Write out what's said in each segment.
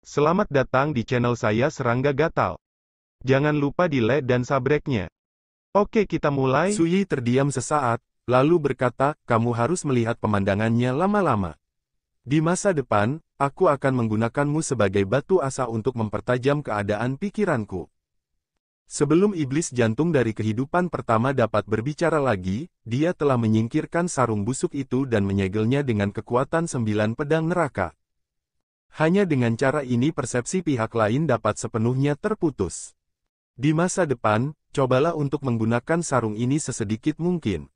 Selamat datang di channel saya Serangga Gatal. Jangan lupa di like dan subscribe-nya. Oke, kita mulai. Suyi terdiam sesaat, lalu berkata, kamu harus melihat pemandangannya lama-lama. Di masa depan, aku akan menggunakanmu sebagai batu asa untuk mempertajam keadaan pikiranku. Sebelum iblis jantung dari kehidupan pertama dapat berbicara lagi, dia telah menyingkirkan sarung busuk itu dan menyegelnya dengan kekuatan 9 pedang neraka. Hanya dengan cara ini persepsi pihak lain dapat sepenuhnya terputus. Di masa depan, cobalah untuk menggunakan sarung ini sesedikit mungkin.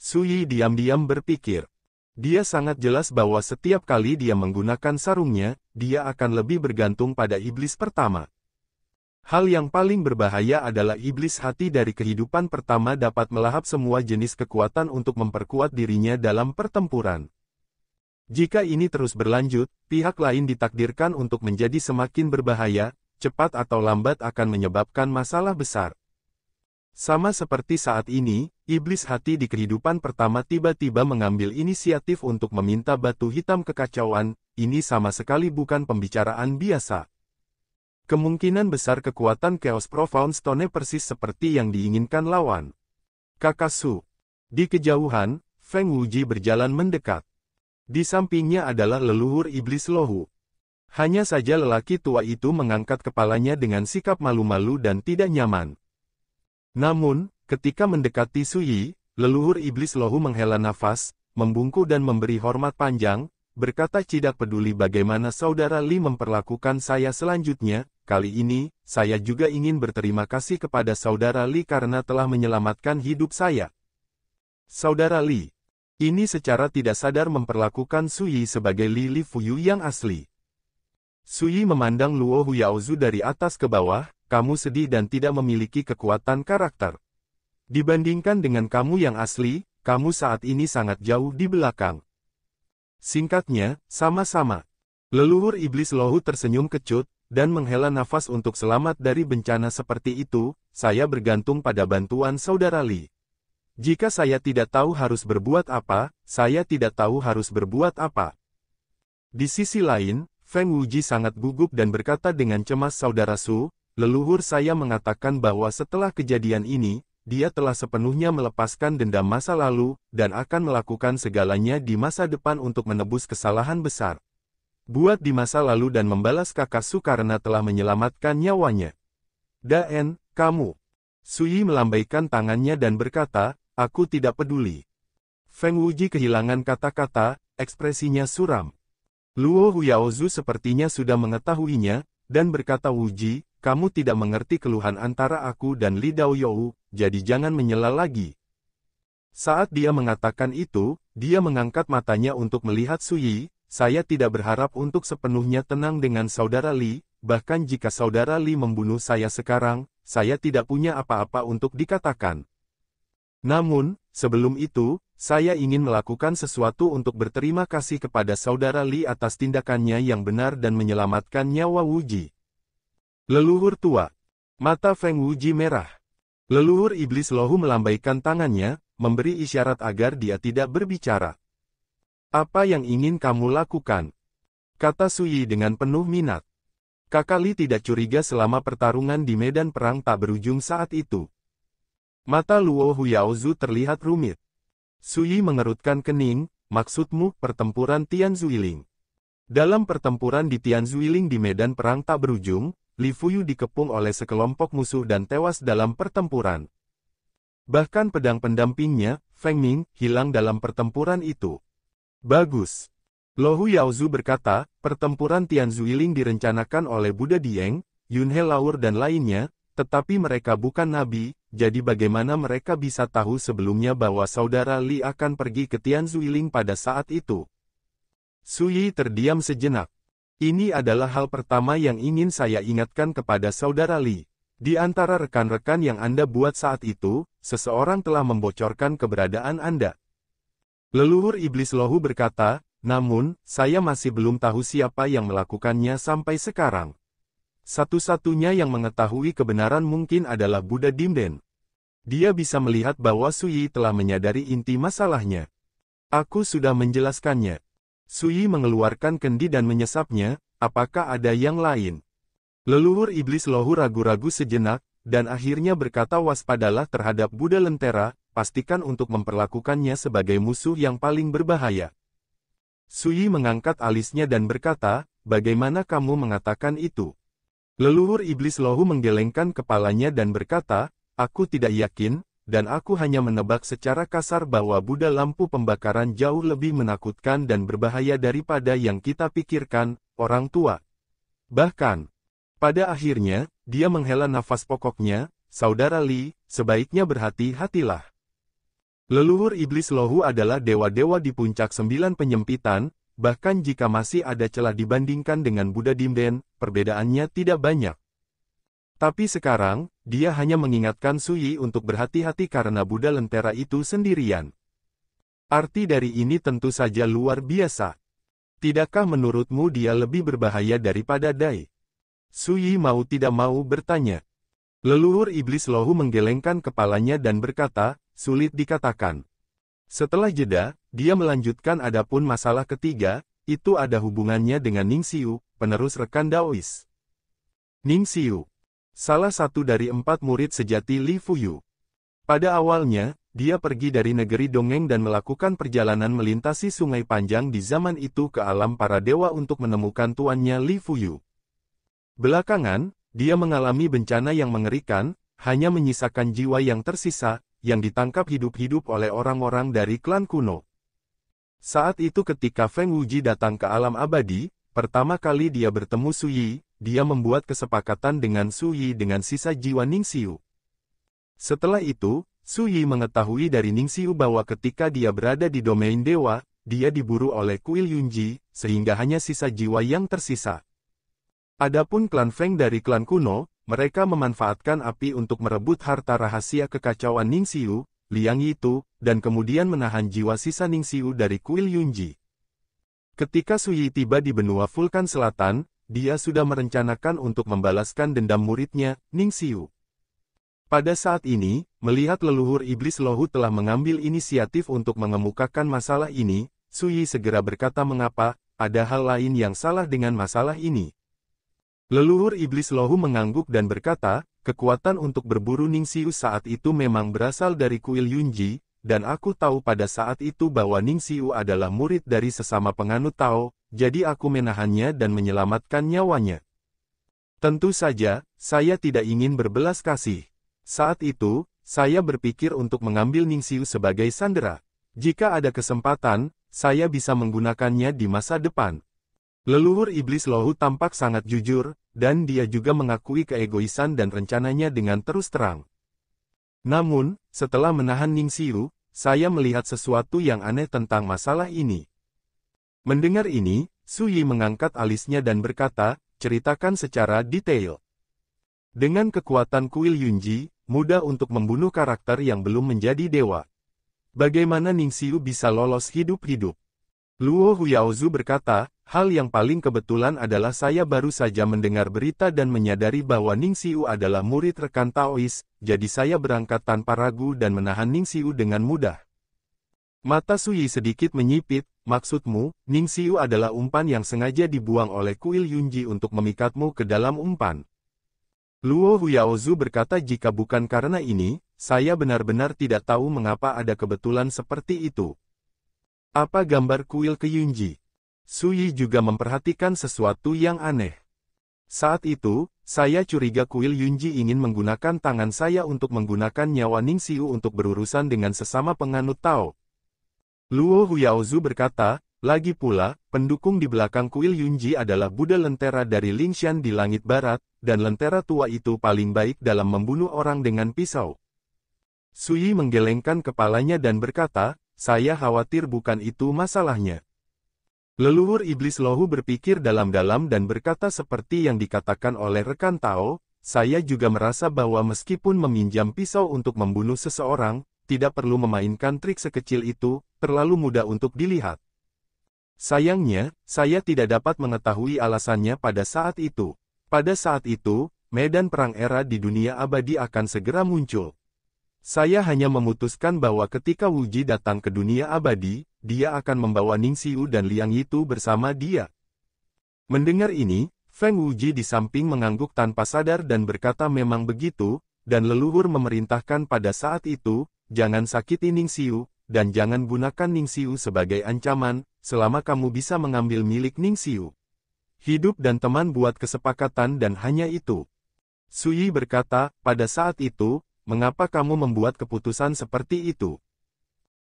Suyi diam-diam berpikir. Dia sangat jelas bahwa setiap kali dia menggunakan sarungnya, dia akan lebih bergantung pada iblis pertama. Hal yang paling berbahaya adalah iblis hati dari kehidupan pertama dapat melahap semua jenis kekuatan untuk memperkuat dirinya dalam pertempuran. Jika ini terus berlanjut, pihak lain ditakdirkan untuk menjadi semakin berbahaya, cepat atau lambat akan menyebabkan masalah besar. Sama seperti saat ini, iblis hati di kehidupan pertama tiba-tiba mengambil inisiatif untuk meminta batu hitam kekacauan, ini sama sekali bukan pembicaraan biasa. Kemungkinan besar kekuatan Chaos Profound Stone persis seperti yang diinginkan lawan. Kakasu. Di kejauhan, Feng Wuji berjalan mendekat. Di sampingnya adalah leluhur iblis Lohu. Hanya saja lelaki tua itu mengangkat kepalanya dengan sikap malu-malu dan tidak nyaman. Namun, ketika mendekati Suyi, leluhur iblis Lohu menghela nafas, membungkuk dan memberi hormat panjang, berkata tidak peduli bagaimana saudara Li memperlakukan saya selanjutnya, kali ini, saya juga ingin berterima kasih kepada saudara Li karena telah menyelamatkan hidup saya. Saudara Li. Ini secara tidak sadar memperlakukan Suyi sebagai Li Fuyu yang asli. Suyi memandang Luo Huyaozu dari atas ke bawah, kamu sedih dan tidak memiliki kekuatan karakter. Dibandingkan dengan kamu yang asli, kamu saat ini sangat jauh di belakang. Singkatnya, sama-sama. Leluhur iblis Lohu tersenyum kecut, dan menghela nafas untuk selamat dari bencana seperti itu, saya bergantung pada bantuan saudara Li. Jika saya tidak tahu harus berbuat apa, saya tidak tahu harus berbuat apa. Di sisi lain, Feng Wuji sangat gugup dan berkata dengan cemas, saudara Su, leluhur saya mengatakan bahwa setelah kejadian ini, dia telah sepenuhnya melepaskan dendam masa lalu, dan akan melakukan segalanya di masa depan untuk menebus kesalahan besar. Buat di masa lalu dan membalas Kakasu karena telah menyelamatkan nyawanya. Dan, kamu. Suyi melambaikan tangannya dan berkata, aku tidak peduli. Feng Wuji kehilangan kata-kata, ekspresinya suram. Luo Huyaozu sepertinya sudah mengetahuinya, dan berkata Wuji, kamu tidak mengerti keluhan antara aku dan Li Daoyou, jadi jangan menyela lagi. Saat dia mengatakan itu, dia mengangkat matanya untuk melihat Suyi, saya tidak berharap untuk sepenuhnya tenang dengan saudara Li, bahkan jika saudara Li membunuh saya sekarang, saya tidak punya apa-apa untuk dikatakan. Namun, sebelum itu, saya ingin melakukan sesuatu untuk berterima kasih kepada saudara Li atas tindakannya yang benar dan menyelamatkan nyawa Wuji. Leluhur tua. Mata Feng Wuji merah. Leluhur iblis Lohu melambaikan tangannya, memberi isyarat agar dia tidak berbicara. Apa yang ingin kamu lakukan? Kata Suyi dengan penuh minat. Kakak Li tidak curiga selama pertarungan di medan perang tak berujung saat itu. Mata Luo Huyaozu terlihat rumit. Suyi mengerutkan kening, maksudmu pertempuran Tianzuiling. Dalam pertempuran di Tianzuiling di medan perang tak berujung, Li Fuyu dikepung oleh sekelompok musuh dan tewas dalam pertempuran. Bahkan pedang pendampingnya, Feng Ming, hilang dalam pertempuran itu. Bagus. Luo Huyaozu berkata, pertempuran Tianzuiling direncanakan oleh Buddha Dieng, Yunhe Laur dan lainnya, tetapi mereka bukan nabi, jadi bagaimana mereka bisa tahu sebelumnya bahwa saudara Li akan pergi ke Tianzuiling pada saat itu? Suyi terdiam sejenak. Ini adalah hal pertama yang ingin saya ingatkan kepada saudara Li. Di antara rekan-rekan yang Anda buat saat itu, seseorang telah membocorkan keberadaan Anda. Leluhur iblis Lohu berkata, namun, saya masih belum tahu siapa yang melakukannya sampai sekarang. Satu-satunya yang mengetahui kebenaran mungkin adalah Buddha Dimden. Dia bisa melihat bahwa Suyi telah menyadari inti masalahnya. Aku sudah menjelaskannya. Suyi mengeluarkan kendi dan menyesapnya, apakah ada yang lain? Leluhur iblis Lohu ragu-ragu sejenak, dan akhirnya berkata waspadalah terhadap Buddha Lentera, pastikan untuk memperlakukannya sebagai musuh yang paling berbahaya. Sui mengangkat alisnya dan berkata, bagaimana kamu mengatakan itu? Leluhur iblis Lohu menggelengkan kepalanya dan berkata, aku tidak yakin, dan aku hanya menebak secara kasar bahwa Buddha lampu pembakaran jauh lebih menakutkan dan berbahaya daripada yang kita pikirkan, orang tua. Bahkan, pada akhirnya, dia menghela nafas pokoknya, saudara Li, sebaiknya berhati-hatilah. Leluhur iblis Lohu adalah dewa-dewa di puncak 9 penyempitan, bahkan jika masih ada celah dibandingkan dengan Buddha Dimden, perbedaannya tidak banyak. Tapi sekarang, dia hanya mengingatkan Sui untuk berhati-hati karena Buddha Lentera itu sendirian. Arti dari ini tentu saja luar biasa. Tidakkah menurutmu dia lebih berbahaya daripada Dai? Sui mau tidak mau bertanya. Leluhur iblis Lohu menggelengkan kepalanya dan berkata, sulit dikatakan. Setelah jeda, dia melanjutkan adapun masalah ketiga, itu ada hubungannya dengan Ningxiu, penerus rekan Daois. Ningxiu, salah satu dari 4 murid sejati Li Fuyu. Pada awalnya, dia pergi dari negeri dongeng dan melakukan perjalanan melintasi sungai panjang di zaman itu ke alam para dewa untuk menemukan tuannya Li Fuyu. Belakangan, dia mengalami bencana yang mengerikan, hanya menyisakan jiwa yang tersisa, yang ditangkap hidup-hidup oleh orang-orang dari klan kuno. Saat itu ketika Feng Wuji datang ke alam abadi, pertama kali dia bertemu Suyi, dia membuat kesepakatan dengan Suyi dengan sisa jiwa Ningxiu. Setelah itu, Suyi mengetahui dari Ningxiu bahwa ketika dia berada di domain dewa, dia diburu oleh Kuil Yunji, sehingga hanya sisa jiwa yang tersisa. Adapun klan Feng dari klan kuno, mereka memanfaatkan api untuk merebut harta rahasia kekacauan Ningxiu, Liang Yitu, dan kemudian menahan jiwa sisa Ningxiu dari Kuil Yunji. Ketika Suyi tiba di benua Vulkan Selatan, dia sudah merencanakan untuk membalaskan dendam muridnya, Ningxiu. Pada saat ini, melihat leluhur iblis Lohu telah mengambil inisiatif untuk mengemukakan masalah ini, Suyi segera berkata mengapa, ada hal lain yang salah dengan masalah ini. Leluhur iblis Lohu mengangguk dan berkata, kekuatan untuk berburu Ningxiu saat itu memang berasal dari Kuil Yunji, dan aku tahu pada saat itu bahwa Ningxiu adalah murid dari sesama penganut Tao, jadi aku menahannya dan menyelamatkan nyawanya. Tentu saja, saya tidak ingin berbelas kasih. Saat itu, saya berpikir untuk mengambil Ningxiu sebagai sandera. Jika ada kesempatan, saya bisa menggunakannya di masa depan. Leluhur iblis Lohu tampak sangat jujur, dan dia juga mengakui keegoisan dan rencananya dengan terus terang. Namun, setelah menahan Ningxiu, saya melihat sesuatu yang aneh tentang masalah ini. Mendengar ini, Suyi mengangkat alisnya dan berkata, ceritakan secara detail. Dengan kekuatan Kuil Yunji, mudah untuk membunuh karakter yang belum menjadi dewa. Bagaimana Ningxiu bisa lolos hidup-hidup? Luo Huyaozu berkata, hal yang paling kebetulan adalah saya baru saja mendengar berita dan menyadari bahwa Ningxiu adalah murid rekan Taois, jadi saya berangkat tanpa ragu dan menahan Ningxiu dengan mudah. Mata Suyi sedikit menyipit, maksudmu, Ningxiu adalah umpan yang sengaja dibuang oleh Kuil Yunji untuk memikatmu ke dalam umpan. Luo Huyaozu berkata jika bukan karena ini, saya benar-benar tidak tahu mengapa ada kebetulan seperti itu. Apa gambar kuil ke Yunji? Suyi juga memperhatikan sesuatu yang aneh. Saat itu, saya curiga Kuil Yunji ingin menggunakan tangan saya untuk menggunakan nyawa Ningxiu untuk berurusan dengan sesama penganut Tao. Luo Huyaozu berkata, lagi pula, pendukung di belakang Kuil Yunji adalah Buddha Lentera dari Lingshan di langit barat, dan Lentera tua itu paling baik dalam membunuh orang dengan pisau. Suyi menggelengkan kepalanya dan berkata, saya khawatir bukan itu masalahnya. Leluhur iblis Lohu berpikir dalam-dalam dan berkata seperti yang dikatakan oleh rekan Tao, saya juga merasa bahwa meskipun meminjam pisau untuk membunuh seseorang, tidak perlu memainkan trik sekecil itu, terlalu mudah untuk dilihat. Sayangnya, saya tidak dapat mengetahui alasannya pada saat itu. Pada saat itu, medan perang era di dunia abadi akan segera muncul. Saya hanya memutuskan bahwa ketika Wuji datang ke dunia abadi, dia akan membawa Ningxiu dan Liang Yitu bersama dia. Mendengar ini, Feng Wuji di samping mengangguk tanpa sadar dan berkata memang begitu, dan leluhur memerintahkan pada saat itu, jangan sakiti Ningxiu, dan jangan gunakan Ningxiu sebagai ancaman, selama kamu bisa mengambil milik Ningxiu. Hidup dan teman buat kesepakatan dan hanya itu. Suyi berkata, pada saat itu, mengapa kamu membuat keputusan seperti itu?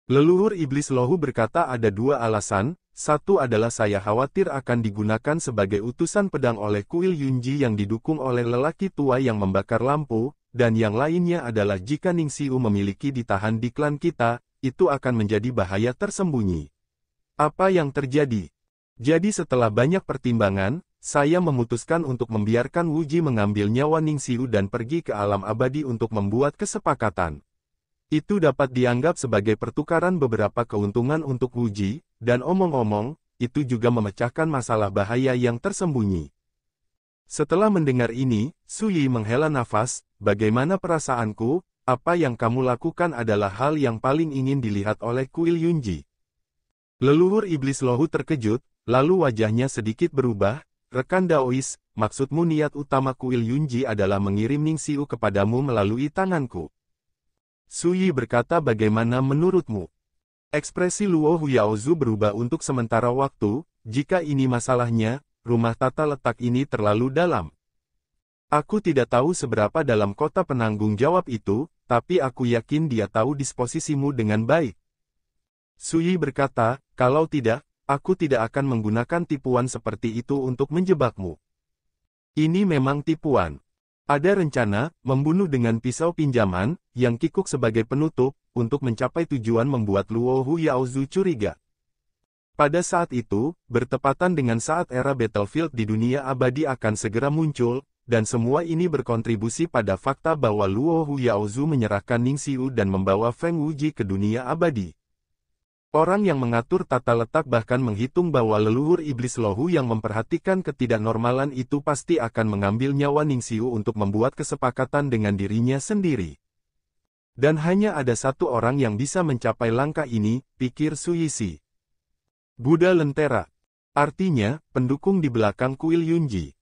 Leluhur Iblis Lohu berkata ada dua alasan, satu adalah saya khawatir akan digunakan sebagai utusan pedang oleh Kuil Yunji yang didukung oleh lelaki tua yang membakar lampu, dan yang lainnya adalah jika Ningxiu memiliki ditahan di klan kita, itu akan menjadi bahaya tersembunyi. Apa yang terjadi? Jadi setelah banyak pertimbangan, saya memutuskan untuk membiarkan Wuji mengambil nyawa Ningxiu dan pergi ke alam abadi untuk membuat kesepakatan. Itu dapat dianggap sebagai pertukaran beberapa keuntungan untuk Wuji, dan omong-omong, itu juga memecahkan masalah bahaya yang tersembunyi. Setelah mendengar ini, Suyi menghela nafas, bagaimana perasaanku, apa yang kamu lakukan adalah hal yang paling ingin dilihat oleh Kuil Yunji. Leluhur Iblis Lohu terkejut, lalu wajahnya sedikit berubah, rekan Daois, maksudmu niat utama Kuil Yunji adalah mengirim Ningxiu kepadamu melalui tanganku. Suyi berkata bagaimana menurutmu? Ekspresi Luo Huyaozu berubah untuk sementara waktu, jika ini masalahnya, rumah tata letak ini terlalu dalam. Aku tidak tahu seberapa dalam kota penanggung jawab itu, tapi aku yakin dia tahu disposisimu dengan baik. Suyi berkata, kalau tidak, aku tidak akan menggunakan tipuan seperti itu untuk menjebakmu. Ini memang tipuan. Ada rencana, membunuh dengan pisau pinjaman, yang kikuk sebagai penutup, untuk mencapai tujuan membuat Luo Huyaozu curiga. Pada saat itu, bertepatan dengan saat era Battlefield di dunia abadi akan segera muncul, dan semua ini berkontribusi pada fakta bahwa Luo Huyaozu menyerahkan Ningxiu dan membawa Feng Wuji ke dunia abadi. Orang yang mengatur tata letak bahkan menghitung bahwa leluhur Iblis Lohu yang memperhatikan ketidaknormalan itu pasti akan mengambil nyawa Ningxiu untuk membuat kesepakatan dengan dirinya sendiri. Dan hanya ada satu orang yang bisa mencapai langkah ini, pikir Suyisi. Buddha Lentera. Artinya, pendukung di belakang Kuil Yunji.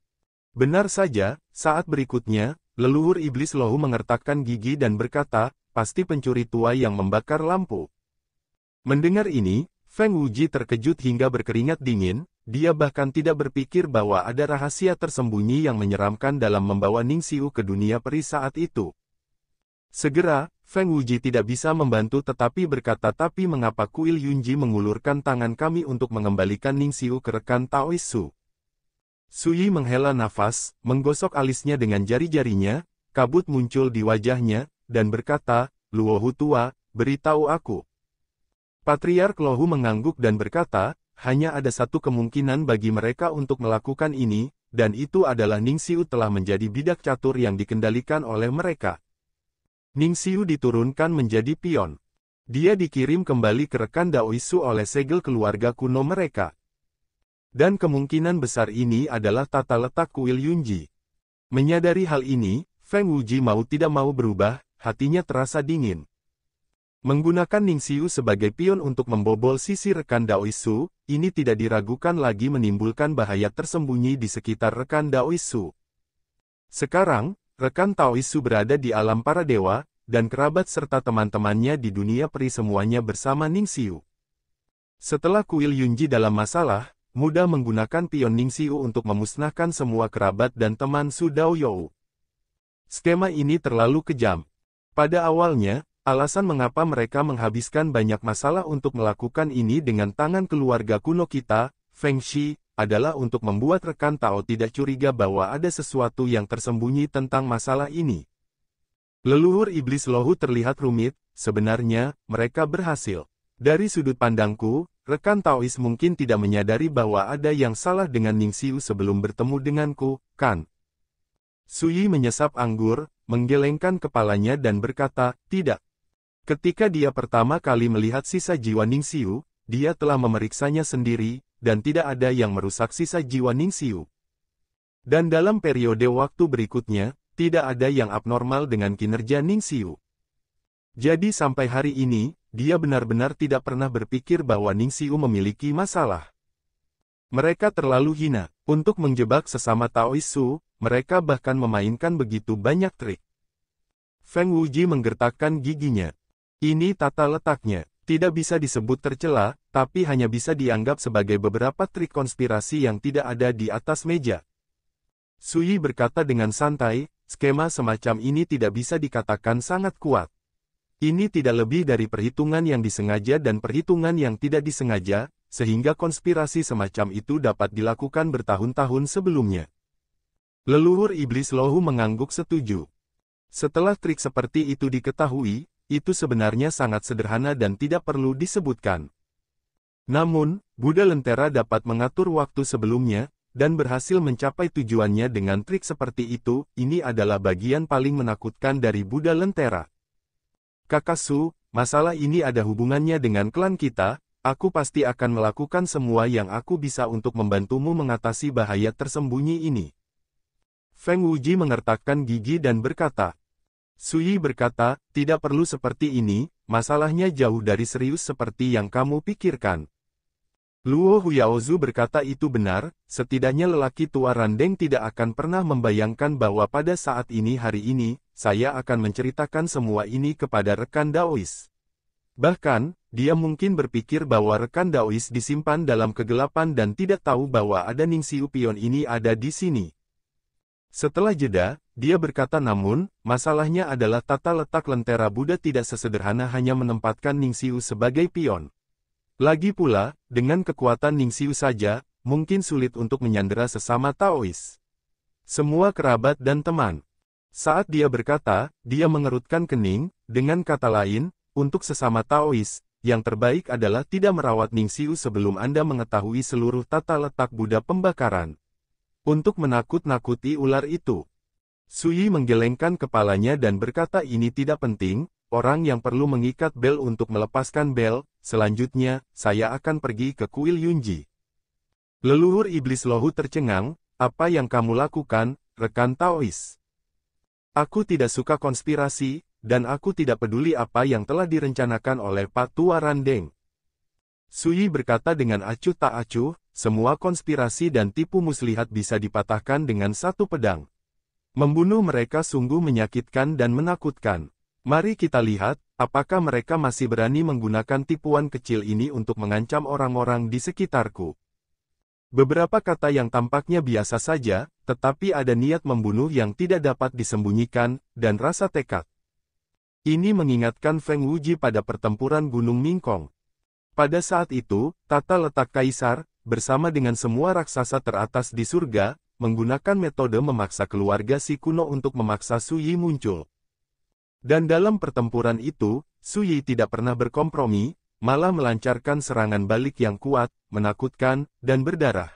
Benar saja, saat berikutnya, leluhur Iblis Lohu mengertakkan gigi dan berkata, pasti pencuri tua yang membakar lampu. Mendengar ini, Feng Wuji terkejut hingga berkeringat dingin, dia bahkan tidak berpikir bahwa ada rahasia tersembunyi yang menyeramkan dalam membawa Ningxiu ke dunia peri saat itu. Segera, Feng Wuji tidak bisa membantu tetapi berkata tapi mengapa Kuil Yunji mengulurkan tangan kami untuk mengembalikan Ningxiu ke rekan Taois Su. Suyi menghela nafas, menggosok alisnya dengan jari-jarinya, kabut muncul di wajahnya, dan berkata, Luohu tua, beritahu aku. Patriark Lohu mengangguk dan berkata, hanya ada satu kemungkinan bagi mereka untuk melakukan ini, dan itu adalah Ningxiu telah menjadi bidak catur yang dikendalikan oleh mereka. Ningxiu diturunkan menjadi pion. Dia dikirim kembali ke rekan Daoisu oleh segel keluarga kuno mereka. Dan kemungkinan besar ini adalah tata letak Kuil Yunji. Menyadari hal ini, Feng Wuji mau tidak mau berubah, hatinya terasa dingin. Menggunakan Ningxiu sebagai pion untuk membobol sisi rekan Daoisu, ini tidak diragukan lagi menimbulkan bahaya tersembunyi di sekitar rekan Daoisu. Sekarang, rekan Taoisu berada di alam para dewa, dan kerabat serta teman-temannya di dunia peri semuanya bersama Ningxiu. Setelah Kuil Yunji dalam masalah, mudah menggunakan pion Ningxiu untuk memusnahkan semua kerabat dan teman Su Daoyou. Skema ini terlalu kejam. Pada awalnya, alasan mengapa mereka menghabiskan banyak masalah untuk melakukan ini dengan tangan keluarga kuno kita, Feng Shi, adalah untuk membuat rekan Tao tidak curiga bahwa ada sesuatu yang tersembunyi tentang masalah ini. Leluhur Iblis Lohu terlihat rumit, sebenarnya, mereka berhasil. Dari sudut pandangku, rekan Taois mungkin tidak menyadari bahwa ada yang salah dengan Ningxiu sebelum bertemu denganku, kan? Suyi menyesap anggur, menggelengkan kepalanya dan berkata, tidak. Ketika dia pertama kali melihat sisa jiwa Ningxiu, dia telah memeriksanya sendiri, dan tidak ada yang merusak sisa jiwa Ningxiu. Dan dalam periode waktu berikutnya, tidak ada yang abnormal dengan kinerja Ningxiu. Jadi sampai hari ini, dia benar-benar tidak pernah berpikir bahwa Ningxiu memiliki masalah. Mereka terlalu hina. Untuk menjebak sesama Taois Su, mereka bahkan memainkan begitu banyak trik. Feng Wuji menggertakkan giginya. Ini tata letaknya. Tidak bisa disebut tercela, tapi hanya bisa dianggap sebagai beberapa trik konspirasi yang tidak ada di atas meja. Sui berkata dengan santai, skema semacam ini tidak bisa dikatakan sangat kuat. Ini tidak lebih dari perhitungan yang disengaja dan perhitungan yang tidak disengaja, sehingga konspirasi semacam itu dapat dilakukan bertahun-tahun sebelumnya. Leluhur Iblis Lohu mengangguk setuju. Setelah trik seperti itu diketahui, itu sebenarnya sangat sederhana dan tidak perlu disebutkan. Namun, Buddha Lentera dapat mengatur waktu sebelumnya, dan berhasil mencapai tujuannya dengan trik seperti itu. Ini adalah bagian paling menakutkan dari Buddha Lentera. Kakak Su, masalah ini ada hubungannya dengan klan kita. Aku pasti akan melakukan semua yang aku bisa untuk membantumu mengatasi bahaya tersembunyi ini. Feng Wuji mengertakkan gigi dan berkata. Sui berkata, tidak perlu seperti ini, masalahnya jauh dari serius seperti yang kamu pikirkan. Luo Huyaozu berkata itu benar, setidaknya lelaki tua Randeng tidak akan pernah membayangkan bahwa pada saat ini hari ini, saya akan menceritakan semua ini kepada rekan Daois. Bahkan, dia mungkin berpikir bahwa rekan Daois disimpan dalam kegelapan dan tidak tahu bahwa ada Ningsiu Pion ini ada di sini. Setelah jeda, dia berkata namun, masalahnya adalah tata letak lentera Buddha tidak sesederhana hanya menempatkan Ningsiu sebagai pion. Lagi pula, dengan kekuatan Ningsiu saja, mungkin sulit untuk menyandera sesama Taois. Semua kerabat dan teman. Saat dia berkata, dia mengerutkan kening, dengan kata lain, untuk sesama Taois, yang terbaik adalah tidak merawat Ningsiu sebelum Anda mengetahui seluruh tata letak Buddha pembakaran. Untuk menakut-nakuti ular itu. Sui menggelengkan kepalanya dan berkata ini tidak penting, orang yang perlu mengikat bel untuk melepaskan bel, selanjutnya, saya akan pergi ke kuil Yunji. Leluhur Iblis Lohu tercengang, apa yang kamu lakukan, rekan Taois? Aku tidak suka konspirasi, dan aku tidak peduli apa yang telah direncanakan oleh Pak Tua Randeng. Sui berkata dengan acuh tak acuh, semua konspirasi dan tipu muslihat bisa dipatahkan dengan satu pedang. Membunuh mereka sungguh menyakitkan dan menakutkan. Mari kita lihat, apakah mereka masih berani menggunakan tipuan kecil ini untuk mengancam orang-orang di sekitarku. Beberapa kata yang tampaknya biasa saja, tetapi ada niat membunuh yang tidak dapat disembunyikan, dan rasa tekad. Ini mengingatkan Feng Wuji pada pertempuran Gunung Mingkong. Pada saat itu, tata letak kaisar, bersama dengan semua raksasa teratas di surga, menggunakan metode memaksa keluarga si kuno untuk memaksa Sui muncul. Dan dalam pertempuran itu, Sui tidak pernah berkompromi, malah melancarkan serangan balik yang kuat, menakutkan, dan berdarah.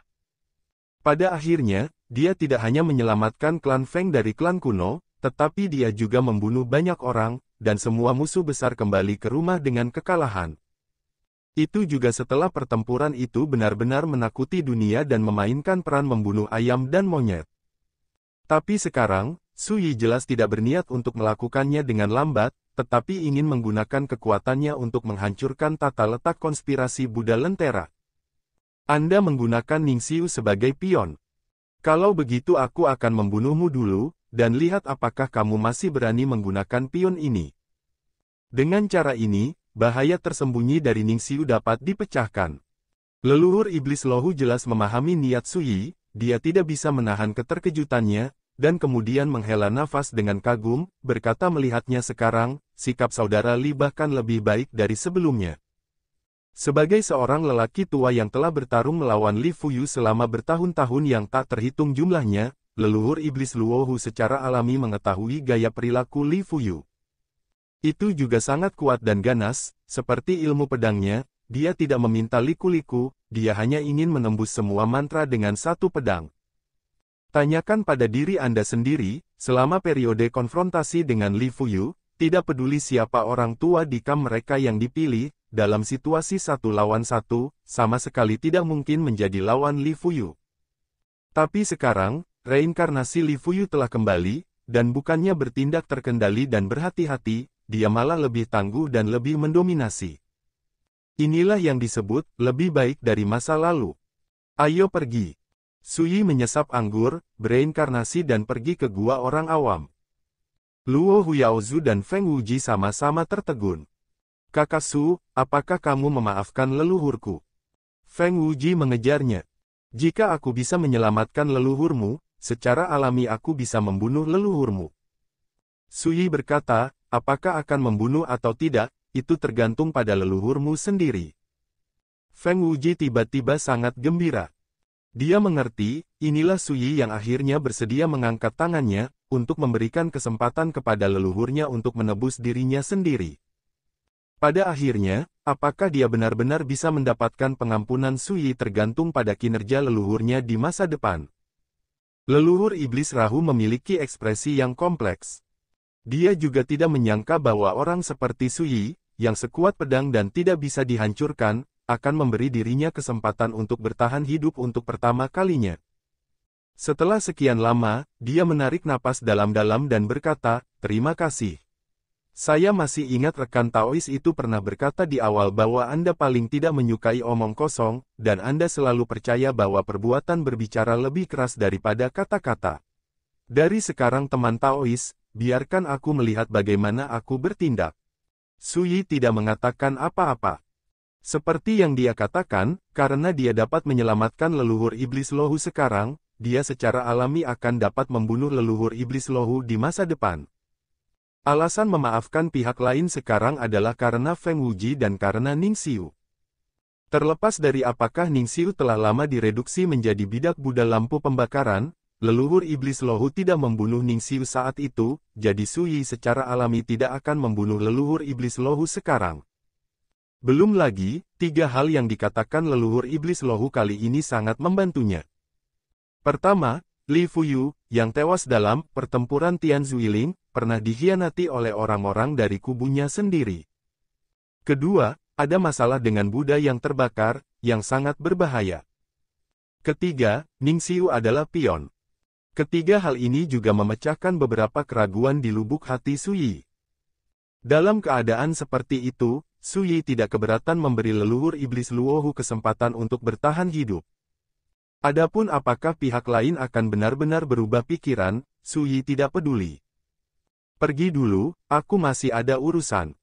Pada akhirnya, dia tidak hanya menyelamatkan klan Feng dari klan kuno, tetapi dia juga membunuh banyak orang, dan semua musuh besar kembali ke rumah dengan kekalahan. Itu juga setelah pertempuran itu benar-benar menakuti dunia dan memainkan peran membunuh ayam dan monyet. Tapi sekarang, Sui jelas tidak berniat untuk melakukannya dengan lambat, tetapi ingin menggunakan kekuatannya untuk menghancurkan tata letak konspirasi Buddha Lentera. Anda menggunakan Ningsiu sebagai pion. Kalau begitu aku akan membunuhmu dulu, dan lihat apakah kamu masih berani menggunakan pion ini. Dengan cara ini, bahaya tersembunyi dari Ningsiu dapat dipecahkan. Leluhur Iblis Lohu jelas memahami niat Sui, dia tidak bisa menahan keterkejutannya, dan kemudian menghela nafas dengan kagum, berkata melihatnya sekarang, sikap saudara Li bahkan lebih baik dari sebelumnya. Sebagai seorang lelaki tua yang telah bertarung melawan Li Fuyu selama bertahun-tahun yang tak terhitung jumlahnya, leluhur Iblis Luohu secara alami mengetahui gaya perilaku Li Fuyu. Itu juga sangat kuat dan ganas, seperti ilmu pedangnya, dia tidak meminta liku-liku, dia hanya ingin menembus semua mantra dengan satu pedang. Tanyakan pada diri Anda sendiri, selama periode konfrontasi dengan Li Fuyu, tidak peduli siapa orang tua di kamp mereka yang dipilih, dalam situasi 1 lawan 1, sama sekali tidak mungkin menjadi lawan Li Fuyu. Tapi sekarang, reinkarnasi Li Fuyu telah kembali, dan bukannya bertindak terkendali dan berhati-hati, dia malah lebih tangguh dan lebih mendominasi. Inilah yang disebut, lebih baik dari masa lalu. Ayo pergi. Suyi menyesap anggur, bereinkarnasi dan pergi ke gua orang awam. Luo Huyaozu dan Feng Wuji sama-sama tertegun. Kakak Su, apakah kamu memaafkan leluhurku? Feng Wuji mengejarnya. Jika aku bisa menyelamatkan leluhurmu, secara alami aku bisa membunuh leluhurmu. Suyi berkata, apakah akan membunuh atau tidak, itu tergantung pada leluhurmu sendiri. Feng Wuji tiba-tiba sangat gembira. Dia mengerti, inilah Suyi yang akhirnya bersedia mengangkat tangannya, untuk memberikan kesempatan kepada leluhurnya untuk menebus dirinya sendiri. Pada akhirnya, apakah dia benar-benar bisa mendapatkan pengampunan Suyi tergantung pada kinerja leluhurnya di masa depan. Leluhur Iblis Rahu memiliki ekspresi yang kompleks. Dia juga tidak menyangka bahwa orang seperti Suyi, yang sekuat pedang dan tidak bisa dihancurkan, akan memberi dirinya kesempatan untuk bertahan hidup untuk pertama kalinya. Setelah sekian lama, dia menarik napas dalam-dalam dan berkata, terima kasih. Saya masih ingat rekan Taois itu pernah berkata di awal bahwa Anda paling tidak menyukai omong kosong, dan Anda selalu percaya bahwa perbuatan berbicara lebih keras daripada kata-kata. Dari sekarang teman Taois, biarkan aku melihat bagaimana aku bertindak. Suyi tidak mengatakan apa-apa. Seperti yang dia katakan, karena dia dapat menyelamatkan leluhur Iblis Lohu sekarang, dia secara alami akan dapat membunuh leluhur Iblis Lohu di masa depan. Alasan memaafkan pihak lain sekarang adalah karena Feng Wuji dan karena Ningxiu. Terlepas dari apakah Ningxiu telah lama direduksi menjadi bidak Buddha lampu pembakaran, leluhur Iblis Lohu tidak membunuh Ningxiu saat itu, jadi Suyi secara alami tidak akan membunuh leluhur Iblis Lohu sekarang. Belum lagi, 3 hal yang dikatakan leluhur Iblis Lohu kali ini sangat membantunya. Pertama, Li Fuyu, yang tewas dalam pertempuran Tianzuiling, pernah dikhianati oleh orang-orang dari kubunya sendiri. Kedua, ada masalah dengan Buddha yang terbakar, yang sangat berbahaya. Ketiga, Ningxiu adalah pion. Ketiga hal ini juga memecahkan beberapa keraguan di lubuk hati Suyi. Dalam keadaan seperti itu, Suyi tidak keberatan memberi leluhur Iblis Luohu kesempatan untuk bertahan hidup. Adapun apakah pihak lain akan benar-benar berubah pikiran, Suyi tidak peduli. Pergi dulu, aku masih ada urusan.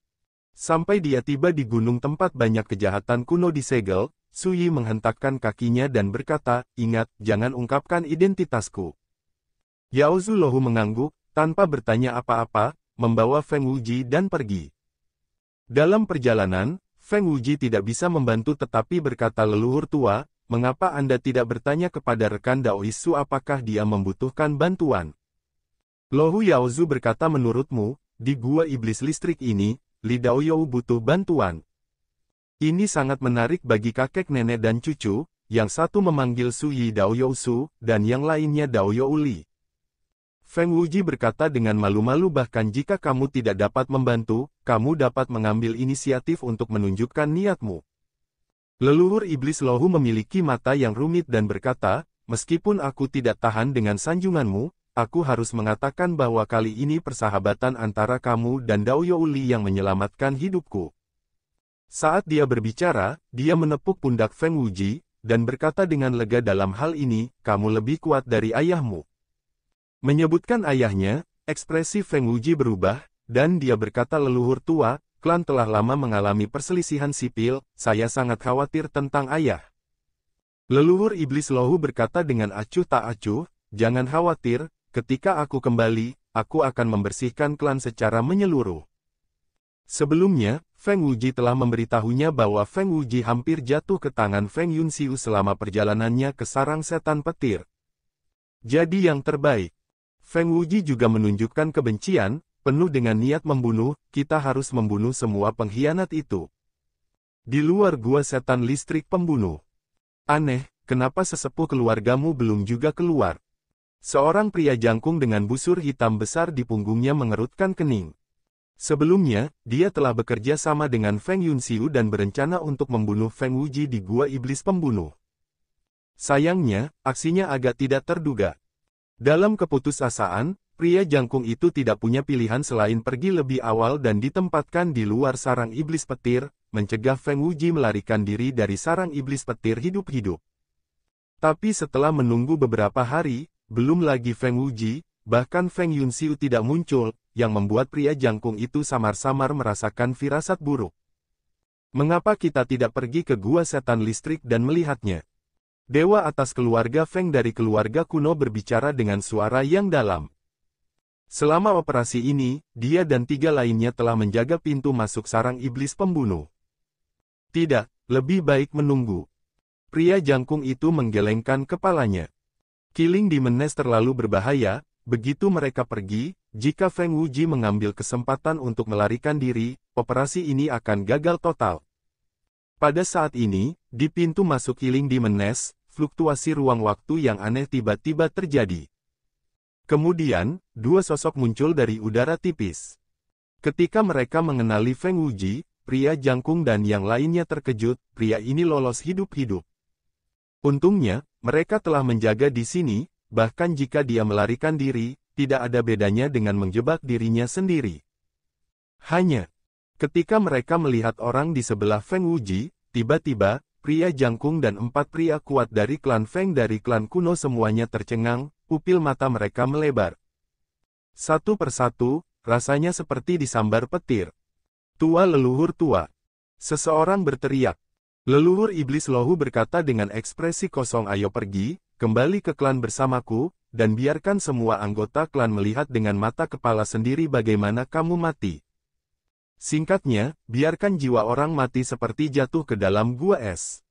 Sampai dia tiba di gunung tempat banyak kejahatan kuno disegel, Suyi menghentakkan kakinya dan berkata, ingat, jangan ungkapkan identitasku. Yaozu Lohu mengangguk, tanpa bertanya apa-apa, membawa Feng Wuji dan pergi. Dalam perjalanan, Feng Wuji tidak bisa membantu tetapi berkata leluhur tua, mengapa Anda tidak bertanya kepada rekan Daois Su apakah dia membutuhkan bantuan? Lohu Yaozu berkata menurutmu, di gua iblis listrik ini, Li Daoyou butuh bantuan. Ini sangat menarik bagi kakek nenek dan cucu, yang satu memanggil Suyi Daoyou Su, dan yang lainnya Daoyou Li. Feng Wuji berkata dengan malu-malu bahkan jika kamu tidak dapat membantu, kamu dapat mengambil inisiatif untuk menunjukkan niatmu. Leluhur Iblis Lohu memiliki mata yang rumit dan berkata, meskipun aku tidak tahan dengan sanjunganmu, aku harus mengatakan bahwa kali ini persahabatan antara kamu dan Daoyou Li yang menyelamatkan hidupku. Saat dia berbicara, dia menepuk pundak Feng Wuji, dan berkata dengan lega dalam hal ini, kamu lebih kuat dari ayahmu. Menyebutkan ayahnya, ekspresi Feng Wuji berubah, dan dia berkata leluhur tua, klan telah lama mengalami perselisihan sipil, saya sangat khawatir tentang ayah. Leluhur Iblis Lohu berkata dengan acuh tak acuh, jangan khawatir, ketika aku kembali, aku akan membersihkan klan secara menyeluruh. Sebelumnya, Feng Wuji telah memberitahunya bahwa Feng Wuji hampir jatuh ke tangan Feng Yunxiu selama perjalanannya ke sarang setan petir. Jadi yang terbaik. Feng Wuji juga menunjukkan kebencian, penuh dengan niat membunuh, kita harus membunuh semua pengkhianat itu. Di luar gua setan listrik pembunuh. Aneh, kenapa sesepuh keluargamu belum juga keluar? Seorang pria jangkung dengan busur hitam besar di punggungnya mengerutkan kening. Sebelumnya, dia telah bekerja sama dengan Feng Yunxiu dan berencana untuk membunuh Feng Wuji di gua iblis pembunuh. Sayangnya, aksinya agak tidak terduga. Dalam keputusasaan, pria jangkung itu tidak punya pilihan selain pergi lebih awal dan ditempatkan di luar sarang iblis petir, mencegah Feng Wuji melarikan diri dari sarang iblis petir hidup-hidup. Tapi setelah menunggu beberapa hari, belum lagi Feng Wuji, bahkan Feng Yunxiu tidak muncul, yang membuat pria jangkung itu samar-samar merasakan firasat buruk. Mengapa kita tidak pergi ke gua setan listrik dan melihatnya? Dewa atas keluarga Feng dari keluarga kuno berbicara dengan suara yang dalam. Selama operasi ini, dia dan 3 lainnya telah menjaga pintu masuk sarang iblis pembunuh. Tidak, lebih baik menunggu. Pria jangkung itu menggelengkan kepalanya. Killing Demon Nest terlalu berbahaya, begitu mereka pergi, jika Feng Wuji mengambil kesempatan untuk melarikan diri, operasi ini akan gagal total. Pada saat ini, di pintu masuk Killing Demon Nest, fluktuasi ruang waktu yang aneh tiba-tiba terjadi. Kemudian, 2 sosok muncul dari udara tipis. Ketika mereka mengenali Feng Wuji, pria jangkung dan yang lainnya terkejut, pria ini lolos hidup-hidup. Untungnya, mereka telah menjaga di sini, bahkan jika dia melarikan diri, tidak ada bedanya dengan menjebak dirinya sendiri. Hanya, ketika mereka melihat orang di sebelah Feng Wuji, tiba-tiba, pria jangkung dan 4 pria kuat dari klan Feng dari klan kuno semuanya tercengang, pupil mata mereka melebar. Satu persatu, rasanya seperti disambar petir. Tua leluhur tua. Seseorang berteriak. Leluhur iblis Lohu berkata dengan ekspresi kosong, ayo pergi, kembali ke klan bersamaku, dan biarkan semua anggota klan melihat dengan mata kepala sendiri bagaimana kamu mati. Singkatnya, biarkan jiwa orang mati seperti jatuh ke dalam gua es.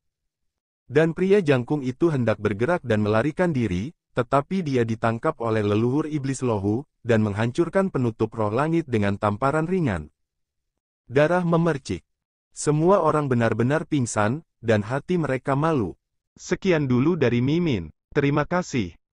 Dan pria jangkung itu hendak bergerak dan melarikan diri, tetapi dia ditangkap oleh leluhur iblis Lohu, dan menghancurkan penutup roh langit dengan tamparan ringan. Darah memercik. Semua orang benar-benar pingsan, dan hati mereka malu. Sekian dulu dari Mimin. Terima kasih.